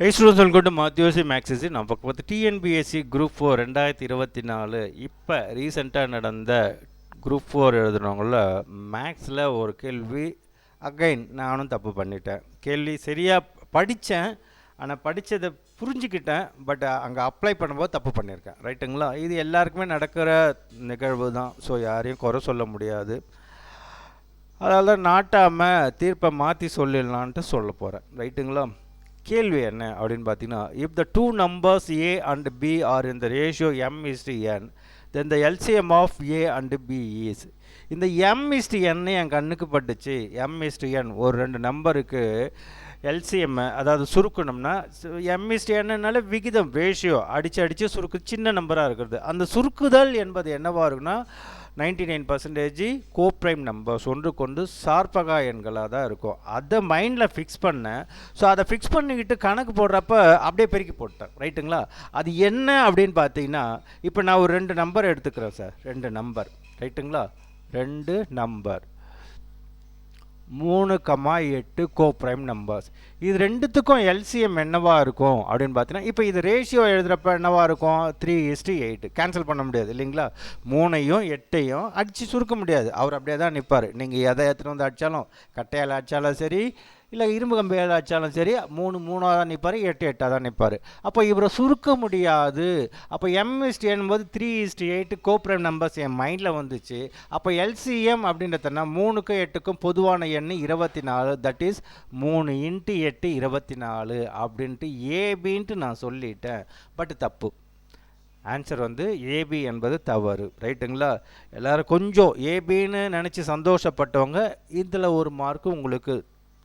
Hey students, welcome to Matthews Maxis. நம்ம பார்த்து TNPSC group 4 2024 இப்போ ரீசெண்டாக நடந்த குரூப் 4 எழுதுனவங்கள மேக்ஸில் ஒரு கேள்வி அகைன் நானும் தப்பு பண்ணிட்டேன். கேள்வி சரியாக படித்தேன், ஆனால் படித்ததை புரிஞ்சுக்கிட்டேன், பட் அங்கே அப்ளை பண்ணும்போது தப்பு பண்ணியிருக்கேன். ரைட்டுங்களா? இது எல்லாருக்குமே நடக்கிற நிகழ்வு தான். ஸோ யாரையும் குறை சொல்ல முடியாது. அதனால் நாட்டாமல் தீர்ப்பை மாற்றி சொல்லிடலான்ட்டு சொல்ல போகிறேன். ரைட்டுங்களா? கேள்வி என்ன அப்படின்னு பார்த்தீங்கன்னா, if the two numbers A and B are in the ratio m:n, then the LCM of A and B is. இந்த m:n என் கண்ணுக்கு பட்டுச்சு. m:n ஒரு ரெண்டு நம்பருக்கு எல்சிஎம், அதாவது சுருக்கணும்னா m:nனால விகிதம், ரேஷியோ, அடித்து சுருக்கு சின்ன நம்பராக இருக்கிறது. அந்த சுருக்குதல் என்பது என்னவாக இருக்குன்னா 99% கோப்ரைம் நம்பர்ஸ், ஒன்று கொண்டு சார்பகா எண்களாக தான் இருக்கும். அதை மைண்டில் ஃபிக்ஸ் பண்ணேன். ஸோ அதை ஃபிக்ஸ் பண்ணிக்கிட்டு கணக்கு போடுறப்ப அப்படியே பெருக்கி போட்டேன். ரைட்டுங்களா? அது என்ன அப்படின்னு பார்த்தீங்கன்னா, இப்போ நான் ஒரு ரெண்டு நம்பர் எடுத்துக்கிறேன் சார். ரெண்டு நம்பர். ரைட்டுங்களா? ரெண்டு நம்பர் 3,8 கோப்ரைம் நம்பர்ஸ். இது ரெண்டுத்துக்கும் எல்சிஎம் என்னவாக இருக்கும் அப்படின்னு பார்த்தீங்கன்னா, இப்போ இது ரேஷியோ எழுதுகிறப்ப என்னவாக இருக்கும்? 3:8. கேன்சல் பண்ண முடியாது இல்லைங்களா? 3ஐயும் 8ஐயும் அடித்து சுருக்க முடியாது. அவர் அப்படியே தான் நிற்பார். நீங்கள் எதை எடுத்துகிட்டு வந்து அடித்தாலும், கட்டையால் அடித்தாலும் சரி, இல்லை இரும்பு கம்பியால் அடித்தாலும் சரி, 3 தான் நிற்பார், 8 தான் நிற்பார். அப்போ இவரை சுருக்க முடியாது. அப்போ m:n போது 3:8 கோப்ரைம் நம்பர்ஸ் என் மைண்டில் வந்துச்சு. அப்போ எல்சிஎம் அப்படின்றதுனா 3க்கும் 8க்கும் பொதுவான எண் 24, தட் இஸ் 3 × 8 24 அப்படின்ட்டு ஏபின்ட்டு நான் சொல்லிட்டேன். பட் தப்பு. ஆன்சர் வந்து ஏபி என்பது தவறு. ரைட்டுங்களா? எல்லோரும் கொஞ்சம் ஏபின்னு நினச்சி சந்தோஷப்பட்டவங்க இதில் ஒரு மார்க்கு உங்களுக்கு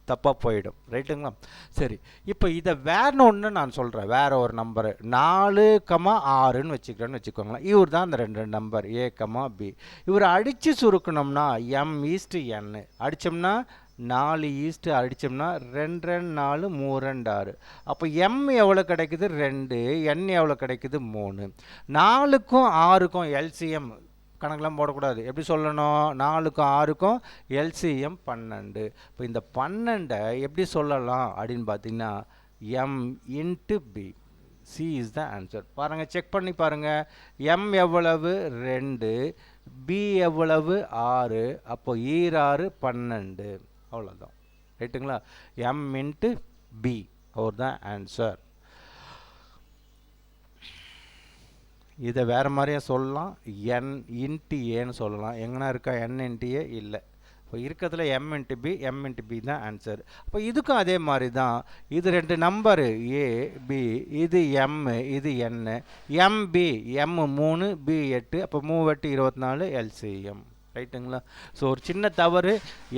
தப்பாக போயிடும். ரைட்டுங்களா? சரி, இப்போ இதை வேறு ஒன்று நான் சொல்கிறேன். வேறு ஒரு நம்பரு 4,6ன்னு வச்சுக்கிறேன்னு வச்சுக்கோங்களேன். இவர் தான் அந்த ரெண்டு நம்பர் ஏ, பி. இவர் அடித்து சுருக்கணும்னா m:n அடித்தோம்னா 4 அடித்தோம்னா 2 2 4 3 2 6. அப்போ m எவ்வளோ கிடைக்குது? 2. n எவ்வளோ கிடைக்குது? 3. 4க்கும் 6க்கும் எல்சிஎம் கணக்கெலாம் போடக்கூடாது. எப்படி சொல்லணும்? 4க்கும் 6க்கும் எல்சிஎம் 12. இப்போ இந்த 12 எப்படி சொல்லலாம் அப்படின்னு பார்த்தீங்கன்னா m:b. C is the answer. பாருங்கள், செக் பண்ணி பாருங்கள். m எவ்வளவு? 2. b எவ்வளவு? 6. அப்போ 6 12. அவ்வளோதான். ரைட்டுங்களா? m:b அவர் தான் ஆன்சர். இதை வேறு மாதிரியே சொல்லலாம். n:a சொல்லலாம். எங்கன்னா இருக்கா n:a? இல்லை. இப்போ இருக்கிறதுல m:b, m:b தான் ஆன்சர். அப்போ இதுக்கும் அதே மாதிரி தான். இது ரெண்டு நம்பரு ஏ, பி, இது m, இது n. mb, m 3, b 8. அப்போ 3 8 24 எல்சிஎம். ரைட்டுங்களா? ஸோ ஒரு சின்ன தவறு.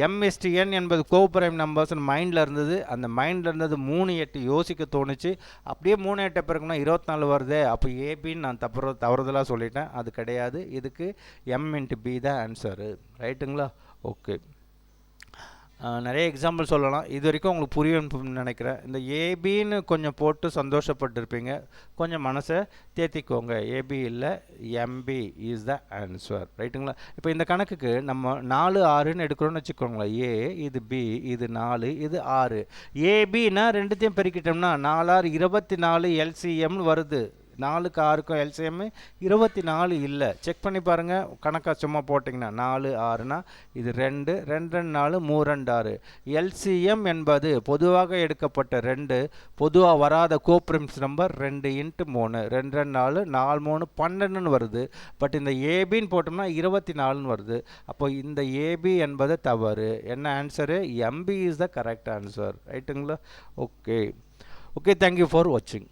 m:n என்பது கோப்ரைம் நம்பர்ஸ் மைண்டில் இருந்தது. அந்த மைண்டில் இருந்தது 3 8 யோசிக்க தோணுச்சு. அப்படியே 3 8 பிறகுனா 24 வருது. அப்போ ஏபின்னு நான் தவறுதலாக சொல்லிட்டேன். அது கிடையாது. இதுக்கு m:b தான் ஆன்சரு. ரைட்டுங்களா? ஓகே. நிறைய எக்ஸாம்பிள் சொல்லலாம். இது வரைக்கும் உங்களுக்கு புரியும்னு நினைக்கிறேன். இந்த ஏபின்னு கொஞ்சம் போட்டு சந்தோஷப்பட்டுருப்பீங்க. கொஞ்சம் மனசை தேத்திக்கோங்க. ஏபி இல்லை, எம்பி இஸ் த ஆன்சர். ரைட்டுங்களா? இப்போ இந்த கணக்குக்கு நம்ம 4 6ன்னு எடுக்கிறோன்னு வச்சுக்கோங்களேன். ஏ, இது பி, இது 4, இது 6. ஏபின்னா ரெண்டுத்தையும் பெருக்கிட்டோம்னா 4 6 24 எல்சிஎம்னு வருது. 4க்கு 6க்கும் எல்சிஎம் 24 இல்லை. செக் பண்ணி பாருங்கள். கணக்காக சும்மா போட்டிங்கன்னா 4 6னா இது 2 2 4 3 2 6. எல்சிஎம் என்பது பொதுவாக எடுக்கப்பட்ட 2, பொதுவாக வராத கோப்ரைம்ஸ் நம்பர் 2 × 3 2 2 4 4 3 12ன்னு வருது. பட் இந்த ஏபின்னு போட்டோம்னா 24ன்னு வருது. அப்போ இந்த ஏபி என்பது தவறு. என்ன answer? MP is the correct answer. ரைட்டுங்களா? ஓகே. ஓகே, தேங்க்யூ ஃபார் வாட்சிங்.